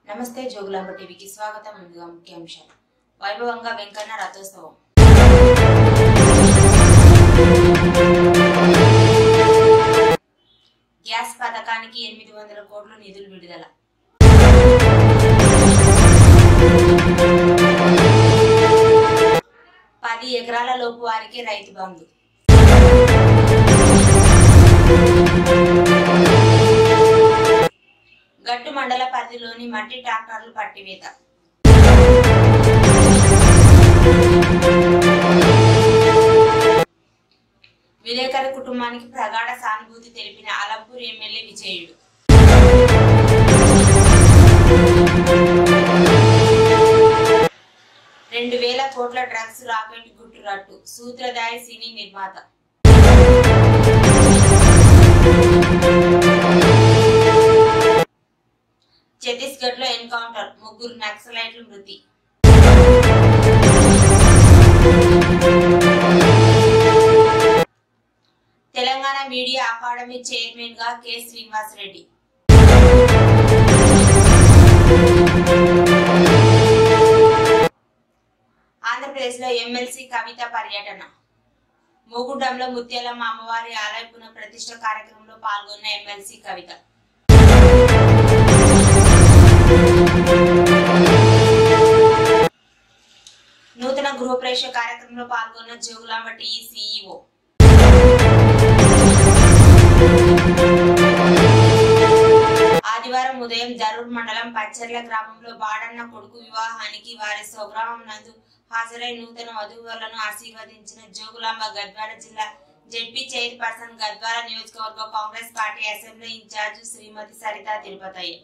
నమస్తే జోగులాంబ టీవీకి స్వాగతం. ముందుగా ముఖ్యాంశాలు. వైభవంగా వెంకన్న రథోత్సవం. గ్యాస్ పథకానికి 800 కోట్ల నిధులు విడుదల. పది ఎకరాల లోపు వారికి రైతు బంధు. గట్టు మండల పరిధిలోని మట్టి ట్రాక్టర్లు పట్టివేత. విలేకరి కుటుంబానికి ప్రగాఢ సానుభూతి తెలిపిన అలంపూర్ ఎమ్మెల్యే విజయుడు. $2,000 కోట్ల డ్రగ్స్ రాకెట్ గుట్టురట్టు. సూత్రధారి సినీ నిర్మాత. ఛత్తీస్గఢ్ లో ఎన్కౌంటర్, 3 నక్సలైట్లు మృతి. తెలంగాణ మీడియా అకాడమీ చైర్మన్ గా కె శ్రీనివాస్ రెడ్డి. ఆంధ్రప్రదేశ్ లో ఎమ్మెల్సీ కవిత పర్యటన. మోగుండంలో ముత్యాలమ్మ అమ్మవారి ఆలయ పునః ప్రతిష్ఠ కార్యక్రమంలో పాల్గొన్న ఎమ్మెల్సీ కవిత. నూతన గృహప్రవేశ కార్యక్రమంలో పాల్గొన్న జోగులాంబ టీవీ సీఈఓ. ఆదివారం ఉదయం జరూర్ మండలం పచ్చర్ల గ్రామంలో బాడన్న కొడుకు వివాహానికి వారి స్వగ్రామం నందు హాజరై నూతన వధువులను ఆశీర్వదించిన జోగులాంబ గద్వాల జిల్లా జెడ్పీ చైర్పర్సన్ గద్వాల నియోజకవర్గ కాంగ్రెస్ పార్టీ అసెంబ్లీ ఇన్ఛార్జ్ శ్రీమతి సరితా తిరుపతయ్య.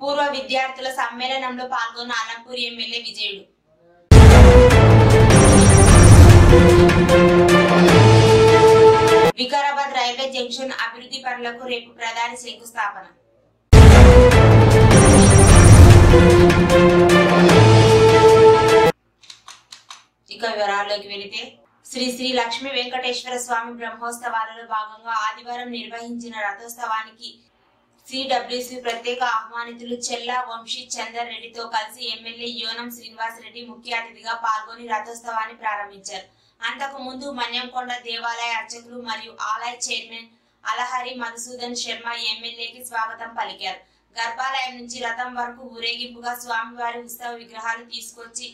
పూర్వ విద్యార్థుల సమ్మేళనంలో పాల్గొన్న అలంపూర్ ఎమ్మెల్యే విజయుడు. వికారాబాద్ రైల్వే జంక్షన్ అభివృద్ధి పనులకు రేపు ప్రధాని శంకుస్థాపన. ఇక వివరాల్లోకి వెళితే శ్రీ శ్రీ లక్ష్మీ వెంకటేశ్వర స్వామి బ్రహ్మోత్సవాలలో భాగంగా ఆదివారం నిర్వహించిన రథోత్సవానికి సిడబ్ల్యూసి ప్రత్యేక ఆహ్వానితులు చెల్లా వంశీ చందర్ రెడ్డితో కలిసి ఎమ్మెల్యే యోనం శ్రీనివాస్ రెడ్డి ముఖ్య అతిథిగా పాల్గొని రథోత్సవాన్ని ప్రారంభించారు. అంతకు ముందు మన్యంకొండ దేవాలయ అర్చకులు మరియు ఆలయ చైర్మన్ అలహరి మధుసూదన్ శర్మ ఎమ్మెల్యేకి స్వాగతం పలికారు. గర్భాలయం నుంచి రథం వరకు ఊరేగింపుగా స్వామివారి ఉత్సవ విగ్రహాలు తీసుకొచ్చి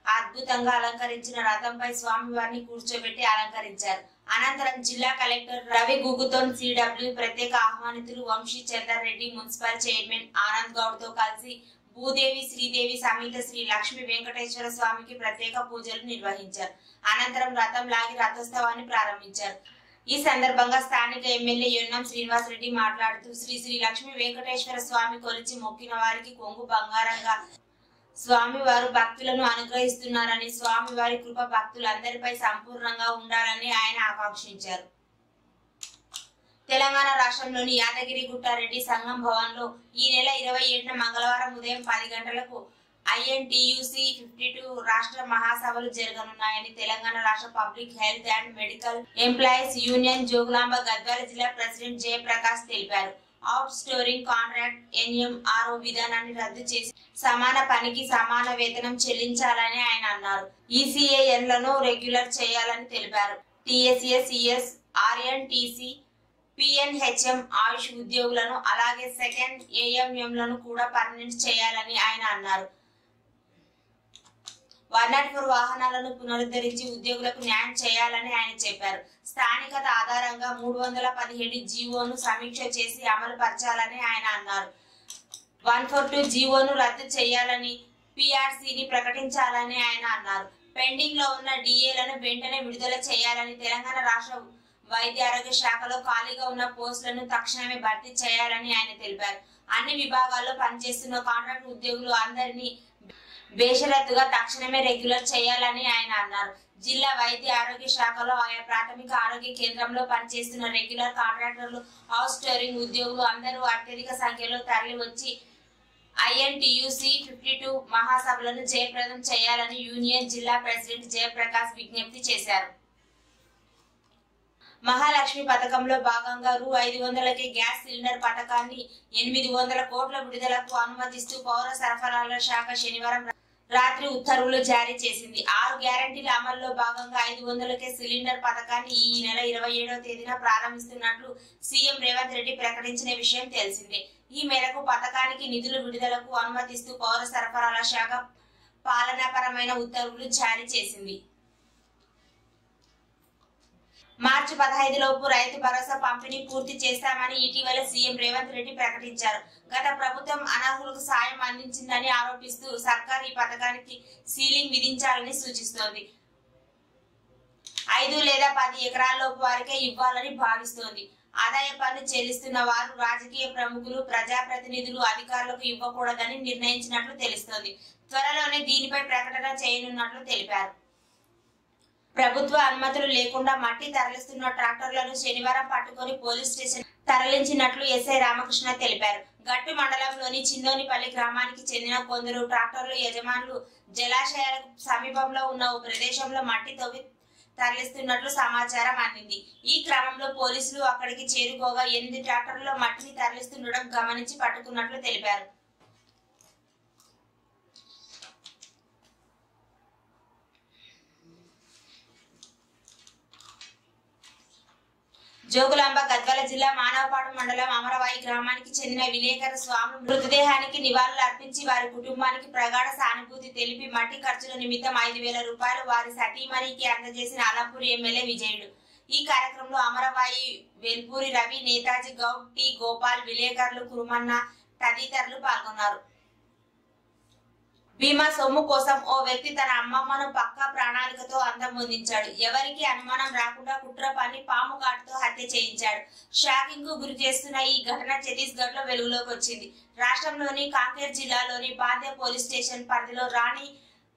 అద్భుతంగా అలంకరించిన రథంపై స్వామివారిని కూర్చోబెట్టి అలంకరించారు. అనంతరం జిల్లా కలెక్టర్ రవి గుగుతోన్ సిడబ్ల్యూ ప్రత్యేక ఆహ్వానితులు వంశీ చందర్ రెడ్డి, మున్సిపల్ చైర్మన్ ఆనంద్ గౌడ్ తో కలిసి భూదేవి శ్రీదేవి సమేత శ్రీ లక్ష్మీ వెంకటేశ్వర స్వామికి ప్రత్యేక పూజలు నిర్వహించారు. అనంతరం రథం లాగి రథోత్సవాన్ని ప్రారంభించారు. ఈ సందర్భంగా స్థానిక ఎమ్మెల్యే యోనం శ్రీనివాస్ రెడ్డి మాట్లాడుతూ శ్రీ శ్రీ లక్ష్మీ వెంకటేశ్వర స్వామి కొలిచి మొక్కిన వారికి కొంగు బంగారంగా స్వామివారు భక్తులను అనుగ్రహిస్తున్నారని, స్వామివారి కృప భక్తులందరిపై సంపూర్ణంగా ఉండాలని ఆయన ఆకాంక్షించారు. తెలంగాణ రాష్ట్రంలోని యాదగిరి గుట్టారెడ్డి సంఘం భవన్ లో ఈ నెల 27న మంగళవారం ఉదయం 10 గంటలకు INTUC 52 రాష్ట్ర మహాసభలు జరగనున్నాయని తెలంగాణ రాష్ట్ర public health and medical employees union Jogulamba Gadwal జిల్లా ప్రెసిడెంట్ జయప్రకాష్ తెలిపారు. అవుట్ స్టోరింగ్ కాంట్రాక్ట్ NMRO విధానాన్ని రద్దు చేసి సమాన పనికి సమాన వేతనం చెల్లించాలని ఆయన అన్నారు. ECANలను రెగ్యులర్ చేయాలని తెలిపారు. TSA, CS, RNTC, PNHM ఆయుష్ ఉద్యోగులను అలాగే సెకండ్ AMMలను కూడా పర్మనెంట్ చేయాలని ఆయన అన్నారు. 104 వాహనాలను పునరుద్ధరించి ఉద్యోగులకు న్యాయం చేయాలని ఆయన చెప్పారు. స్థానికత ఆధారంగా 317 జీవోను సమీక్ష చేసి అమలు పరచాలని ఆయన అన్నారు. 142 జీవోను రద్దు చేయాలని, PRCని ప్రకటించాలని ఆయన అన్నారు. పెండింగ్ లో ఉన్న DAలను వెంటనే విడుదల చేయాలని, తెలంగాణ రాష్ట్ర వైద్య ఆరోగ్య శాఖలో ఖాళీగా ఉన్న పోస్టులను తక్షణమే భర్తీ చేయాలని ఆయన తెలిపారు. అన్ని విభాగాల్లో పనిచేస్తున్న కాంట్రాక్ట్ ఉద్యోగులు అందరినీ బేషరతుగా తక్షణమే రెగ్యులర్ చేయాలని ఆయన అన్నారు. జిల్లా వైద్య ఆరోగ్య శాఖలో ఆయా ప్రాథమిక ఆరోగ్య కేంద్రంలో పనిచేస్తున్న రెగ్యులర్ కాంట్రాక్టర్లు, హౌస్ స్టోరింగ్ ఉద్యోగులు అందరూ అత్యధిక సంఖ్యలో తరలి వచ్చి ఐఎన్టీయూసీ 52 మహాసభలను జయప్రదం చేయాలని యూనియన్ జిల్లా ప్రెసిడెంట్ జయప్రకాష్ విజ్ఞప్తి చేశారు. మహాలక్ష్మి పథకంలో భాగంగా రూ. 500కే గ్యాస్ సిలిండర్ పథకాన్ని 800 కోట్ల విడుదలకు అనుమతిస్తూ పౌర సరఫరాల శాఖ శనివారం రాత్రి ఉత్తర్వులు జారీ చేసింది. 6 గ్యారంటీల అమల్లో భాగంగా 500కే సిలిండర్ పథకాన్ని ఈ నెల 27వ తేదీన ప్రారంభిస్తున్నట్లు సీఎం రేవంత్ రెడ్డి ప్రకటించిన విషయం తెలిసిందే. ఈ మేరకు పథకానికి నిధుల విడుదలకు అనుమతిస్తూ పౌర సరఫరాల శాఖ పాలనాపరమైన ఉత్తర్వులు జారీ చేసింది. మార్చి 15 లోపు రైతు భరోసా పంపిణీ పూర్తి చేస్తామని ఇటీవల సీఎం రేవంత్ రెడ్డి ప్రకటించారు. గత ప్రభుత్వం అనర్హులకు సాయం అందించిందని ఆరోపిస్తూ సర్కార్ ఈ పథకానికి సీలింగ్ విధించాలని సూచిస్తోంది. 5 లేదా 10 ఎకరాల లోపు వారికే ఇవ్వాలని భావిస్తోంది. ఆదాయ పన్ను చెల్లిస్తున్న వారు రాజకీయ ప్రముఖులు, ప్రజాప్రతినిధులు, అధికారులకు ఇవ్వకూడదని నిర్ణయించినట్లు తెలుస్తోంది. త్వరలోనే దీనిపై ప్రకటన చేయనున్నట్లు తెలిపారు. ప్రభుత్వ అనుమతులు లేకుండా మట్టి తరలిస్తున్న ట్రాక్టర్లను శనివారం పట్టుకొని పోలీస్ స్టేషన్ తరలించినట్లు ఎస్ఐ రామకృష్ణ తెలిపారు. గట్టు మండలంలోని చిన్నోనిపల్లి గ్రామానికి చెందిన కొందరు ట్రాక్టర్లు యజమానులు జలాశయాలకు సమీపంలో ఉన్న ఓ ప్రదేశంలో మట్టి తవ్వి తరలిస్తున్నట్లు సమాచారం అందింది. ఈ క్రమంలో పోలీసులు అక్కడికి చేరుకోగా 8 ట్రాక్టర్లలో మట్టిని తరలిస్తుండడం గమనించి పట్టుకున్నట్లు తెలిపారు. జోగులాంబ గద్వాల జిల్లా మానవపాడు మండలం అమరవాయి గ్రామానికి చెందిన విలేకరు స్వామి మృతదేహానికి నివాళులు అర్పించి వారి కుటుంబానికి ప్రగాఢ సానుభూతి తెలిపి మట్టి ఖర్చుల నిమిత్తం 5,000 రూపాయలు వారి సతీమణికి అందజేసిన అలంపూర్ ఎమ్మెల్యే విజయుడు. ఈ కార్యక్రమంలో అమరవాయి వెల్పూరి రవి, నేతాజీ గౌడ్, టి గోపాల్, విలేకరులు కురుమన్న తదితరులు పాల్గొన్నారు. బీమా సొమ్ము కోసం ఓ వ్యక్తి తన అమ్మమ్మను పక్కా ప్రణాళికతో అంతమొందించాడు. ఎవరికి అనుమానం రాకుండా కుట్ర పన్ని పాము కాటుతో హత్య చేయించాడు. షాకింగ్ కు గురి చేస్తున్న ఈ ఘటన ఛత్తీస్గఢ్ లో వెలుగులోకి వచ్చింది. రాష్ట్రంలోని కాంకేర్ జిల్లాలోని బాందే పోలీస్ స్టేషన్ పరిధిలో రాణి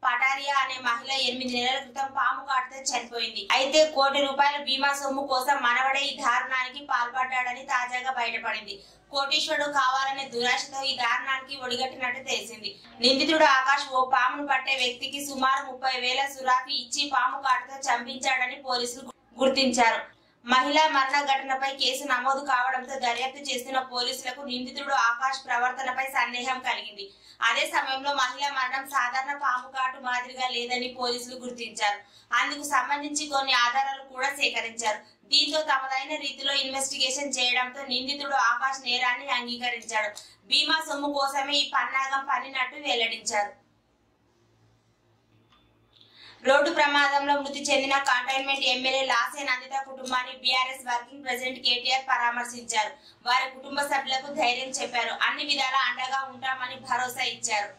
పటారియా అనే మహిళ 8 నెలల క్రితం పాము కాటుతో చనిపోయింది. అయితే ₹1 కోటి బీమా సొమ్ము కోసం మనవడే ఈ దారుణానికి పాల్పడ్డాడని తాజాగా బయటపడింది. కోటీశ్వరుడు కావాలనే దురాశతో ఈ దారుణానికి ఒడిగట్టినట్టు తెలిసింది. నిందితుడు ఆకాష్ ఓ పామును పట్టే వ్యక్తికి సుమారు 30,000 సురాఫీ ఇచ్చి పాము కాటుతో చంపించాడని పోలీసులు గుర్తించారు. మహిళా మరణ ఘటనపై కేసు నమోదు కావడంతో దర్యాప్తు చేస్తున్న పోలీసులకు నిందితుడు ఆకాష్ ప్రవర్తనపై సందేహం కలిగింది. అదే సమయంలో మహిళ మరణం సాధారణ పాము కాటు మాదిరిగా లేదని పోలీసులు గుర్తించారు. అందుకు సంబంధించి కొన్ని ఆధారాలు కూడా సేకరించారు. దీంతో తమదైన రీతిలో ఇన్వెస్టిగేషన్ చేయడంతో నిందితుడు ఆకాష్ నేరాన్ని అంగీకరించాడు. బీమా సొమ్ము కోసమే ఈ పన్నాగం పన్నినట్టు వెల్లడించారు. రోడ్డు ప్రమాదంలో మృతి చెందిన కంటైన్మెంట్ ఎమ్మెల్యే లాసే నందిత కుటుంబాన్ని బీఆర్ఎస్ వర్కింగ్ ప్రెసిడెంట్ కేటీఆర్ పరామర్శించారు. వారి కుటుంబ సభ్యులకు ధైర్యం చెప్పారు. అన్ని విధాలా అండగా ఉంటామని భరోసా ఇచ్చారు.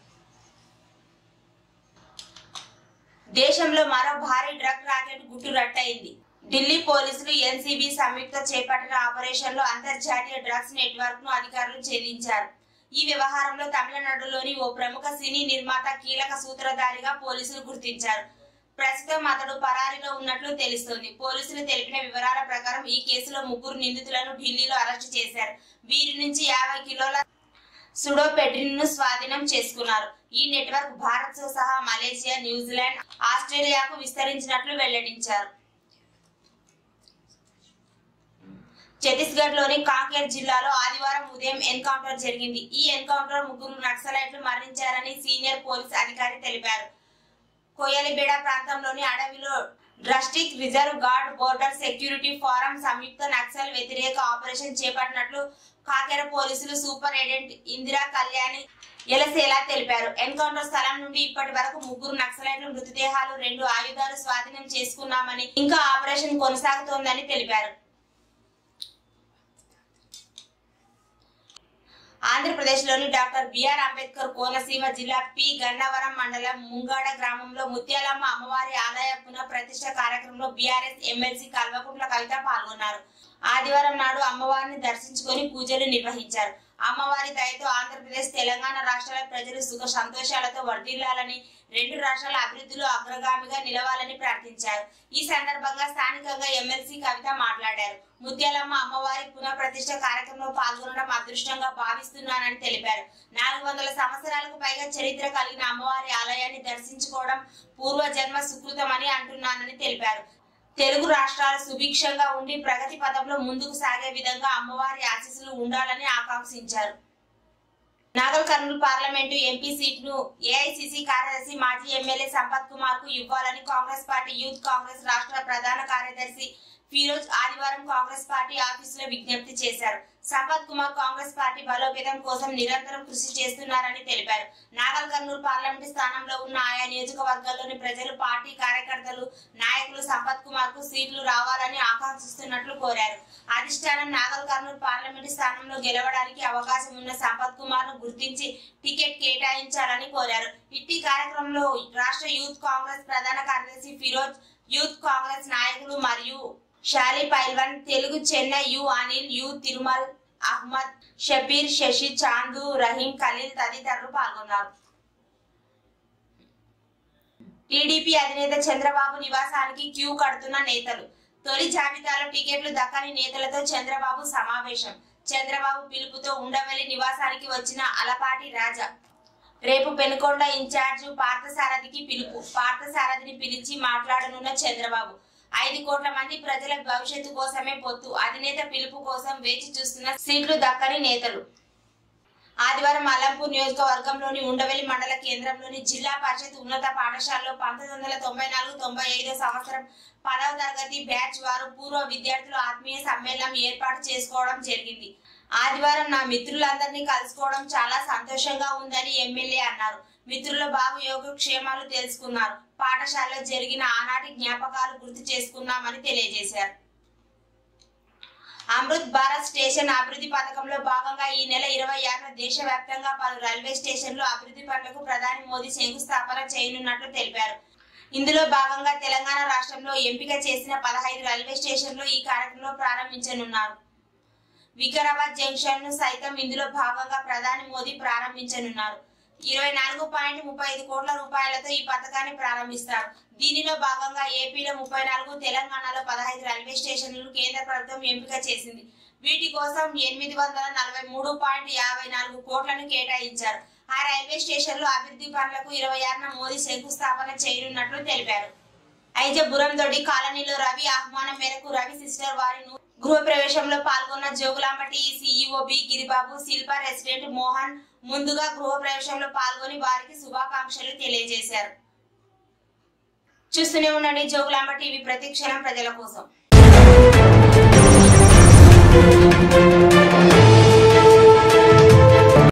దేశంలో మరో భారీ డ్రగ్ రాకెట్ గుట్టు రట్టయింది. ఢిల్లీ పోలీసులు ఎన్సీబీ సంయుక్త చేపట్టిన ఆపరేషన్ లో అంతర్జాతీయ డ్రగ్స్ నెట్వర్క్ ను అధికారులు ఛేదించారు. ఈ వ్యవహారంలో తమిళనాడులోని ఓ ప్రముఖ సినీ నిర్మాత కీలక సూత్రధారిగా పోలీసులు గుర్తించారు. ప్రస్తుతం అతడు పరారీలో ఉన్నట్లు తెలుస్తోంది. పోలీసులు తెలిపిన వివరాల ప్రకారం ఈ కేసులో 3 నిందితులను ఢిల్లీలో అరెస్టు చేశారు. వీరి నుంచి 50 కిలోల సుడోపెడ్రిన్ ను స్వాధీనం చేసుకున్నారు. ఈ నెట్వర్క్ భారత్ తో సహా మలేషియా, న్యూజిలాండ్, ఆస్ట్రేలియాకు విస్తరించినట్లు వెల్లడించారు. ఛత్తీస్గఢ్ లోని కాంకేర్ జిల్లాలో ఆదివారం ఉదయం ఎన్కౌంటర్ జరిగింది. ఈ ఎన్కౌంటర్ 3 నక్సలైట్లు మరణించారని సీనియర్ పోలీస్ అధికారి తెలిపారు. కోయలిబేడ ప్రాంతంలోని అడవిలో district reserve guard, border security force సంయుక్త నక్సల్ వ్యతిరేక ఆపరేషన్ చేపట్టినట్లు కాకేర పోలీసులు సూపరింటెండెంట్ ఇందిరా కళ్యాణి ఎలసేలా తెలిపారు. ఎన్కౌంటర్ స్థలం నుండి ఇప్పటి వరకు 3 నక్సలైట్ల మృతదేహాలు, 2 ఆయుధాలు స్వాధీనం చేసుకున్నామని, ఇంకా ఆపరేషన్ కొనసాగుతోందని తెలిపారు. ఆంధ్రప్రదేశ్లోని డాక్టర్ బిఆర్ అంబేద్కర్ కోనసీమ జిల్లా పి గన్నవరం మండలం ముంగాడ గ్రామంలో ముత్యాలమ్మ అమ్మవారి ఆలయ పునః ప్రతిష్ఠ కార్యక్రమంలో బీఆర్ఎస్ ఎమ్మెల్సీ కల్వకుంట్ల కవిత పాల్గొన్నారు. ఆదివారం నాడు అమ్మవారిని దర్శించుకొని పూజలు నిర్వహించారు. అమ్మవారి దయతో ఆంధ్రప్రదేశ్ తెలంగాణ రాష్ట్రాల ప్రజలు సుఖ సంతోషాలతో వర్ధిల్లాలని, రెండు రాష్ట్రాల అభివృద్ధిలో అగ్రగామిగా నిలవాలని ప్రార్థించారు. ఈ సందర్భంగా స్థానికంగా ఎమ్మెల్సీ కవిత మాట్లాడారు. ముత్యాలమ్మ అమ్మవారి పునఃప్రతిష్ఠ కార్యక్రమంలో పాల్గొనడం అదృష్టంగా భావిస్తున్నానని తెలిపారు. 400 సంవత్సరాలకు పైగా చరిత్ర కలిగిన అమ్మవారి ఆలయాన్ని దర్శించుకోవడం పూర్వజన్మ సుకృతమని అంటున్నానని తెలిపారు. తెలుగు రాష్ట్రాలు సుభిక్షంగా ఉండి ప్రగతి పథంలో ముందుకు సాగే విధంగా అమ్మవారి ఆశీస్సులు ఉండాలని ఆకాంక్షించారు. నాగల్ కర్నూలు పార్లమెంటు ఎంపీ సీట్ను ఏఐసిసి కార్యదర్శి మాజీ ఎమ్మెల్యే సంపత్ కుమార్ కు ఇవ్వాలని కాంగ్రెస్ పార్టీ యూత్ కాంగ్రెస్ రాష్ట్ర ప్రధాన కార్యదర్శి ఫిరోజ్ ఆదివారం కాంగ్రెస్ పార్టీ ఆఫీసులో విజ్ఞప్తి చేశారు. సంపత్ కుమార్ కాంగ్రెస్ పార్టీ బలోపేతం కోసం నిరంతరం కృషి చేస్తున్నారని తెలిపారు. నాగల్ కర్నూలు పార్లమెంటు స్థానంలో ఉన్న ఆయా నియోజకవర్గాల్లోని ప్రజలు, పార్టీ కార్యకర్తలు, నాయకులు సంపత్ కుమార్ కు సీట్లు రావాలని ఆకాంక్షిస్తున్నట్లు కోరారు. అధిష్టానం నాగల్ కర్నూలు పార్లమెంటు స్థానంలో గెలవడానికి అవకాశం ఉన్న సంపత్ కుమార్ ను గుర్తించి టికెట్ కేటాయించాలని కోరారు. ఇట్టి కార్యక్రమంలో రాష్ట్ర యూత్ కాంగ్రెస్ ప్రధాన కార్యదర్శి ఫిరోజ్, యూత్ కాంగ్రెస్ నాయకులు మరియు షాలి పైల్వాన్, తెలుగు చెన్నై యు అనిల్, యు తిరుమల్, అహ్మద్, షబీర్, శశి, చాందు, రహీం, ఖలీల్ తదితరులు పాల్గొన్నారు. టీడీపీ అధినేత చంద్రబాబు నివాసానికి క్యూ కడుతున్న నేతలు. తొలి జాబితాలో టికెట్లు దక్కని నేతలతో చంద్రబాబు సమావేశం. చంద్రబాబు పిలుపుతో ఉండవల్లి నివాసానికి వచ్చిన అలపాటి రాజా. రేపు పెనుకొండ ఇన్ఛార్జ్ పార్థసారథికి పిలుపు. పార్థసారథిని పిలిచి మాట్లాడనున్న చంద్రబాబు. 5 కోట్ల మంది ప్రజల భవిష్యత్తు కోసమే పొత్తు. అధినేత పిలుపు కోసం వేచి చూస్తున్న సీట్లు దక్కని నేతలు. ఆదివారం అలంపూర్ నియోజకవర్గంలోని ఉండవల్లి మండల కేంద్రంలోని జిల్లా పరిషత్ ఉన్నత పాఠశాలలో 1994-95 సంవత్సరం 10వ తరగతి బ్యాచ్ వారు పూర్వ విద్యార్థులు ఆత్మీయ సమ్మేళనం ఏర్పాటు చేసుకోవడం జరిగింది. ఆదివారం నా మిత్రులందరినీ కలుసుకోవడం చాలా సంతోషంగా ఉందని ఎమ్మెల్యే అన్నారు. మిత్రుల బాగు యోగక్షేమాలు తెలుసుకున్నారు. పాఠశాలలో జరిగిన ఆనాటి జ్ఞాపకాలు గుర్తు చేసుకున్నామని తెలియజేశారు. అమృత్ భారత్ స్టేషన్ అభివృద్ధి పథకంలో భాగంగా ఈ నెల 26న దేశవ్యాప్తంగా పలు రైల్వే స్టేషన్లు అభివృద్ధి పనులకు ప్రధాని మోదీ శంకుస్థాపన చేయనున్నట్లు తెలిపారు. ఇందులో భాగంగా తెలంగాణ రాష్ట్రంలో ఎంపిక చేసిన 15 రైల్వే స్టేషన్లు ఈ కార్యక్రమంలో ప్రారంభించనున్నారు. వికారాబాద్ జంక్షన్ ను సైతం ఇందులో భాగంగా ప్రధాని మోదీ ప్రారంభించనున్నారు. 24.35 కోట్ల రూపాయలతో ఈ పథకాన్ని ప్రారంభిస్తారు. దీనిలో భాగంగా ఏపీలో 34, తెలంగాణలో 15 రైల్వే స్టేషన్లను కేంద్ర ప్రభుత్వం ఎంపిక చేసింది. వీటి కోసం 843.54 కోట్లను కేటాయించారు. ఆ రైల్వే స్టేషన్లు అభివృద్ధి పనులకు 26న మోదీ శంకుస్థాపన చేయనున్నట్లు తెలిపారు. ఐజపురం దొడ్డి కాలనీలో రవి ఆహ్వానం మేరకు రవి సిస్టర్ వారి గృహ ప్రవేశంలో పాల్గొన్న Jogulamba T CEO B Giribabu, Shilpa resident Mohan ముందుగా గృహ ప్రవేశంలో పాల్గొని వారికి శుభాకాంక్షలు తెలియజేశారు. చూస్తూనే ఉండండి జోగులాంబ టీవీ, ప్రతి క్షణం ప్రజల కోసం.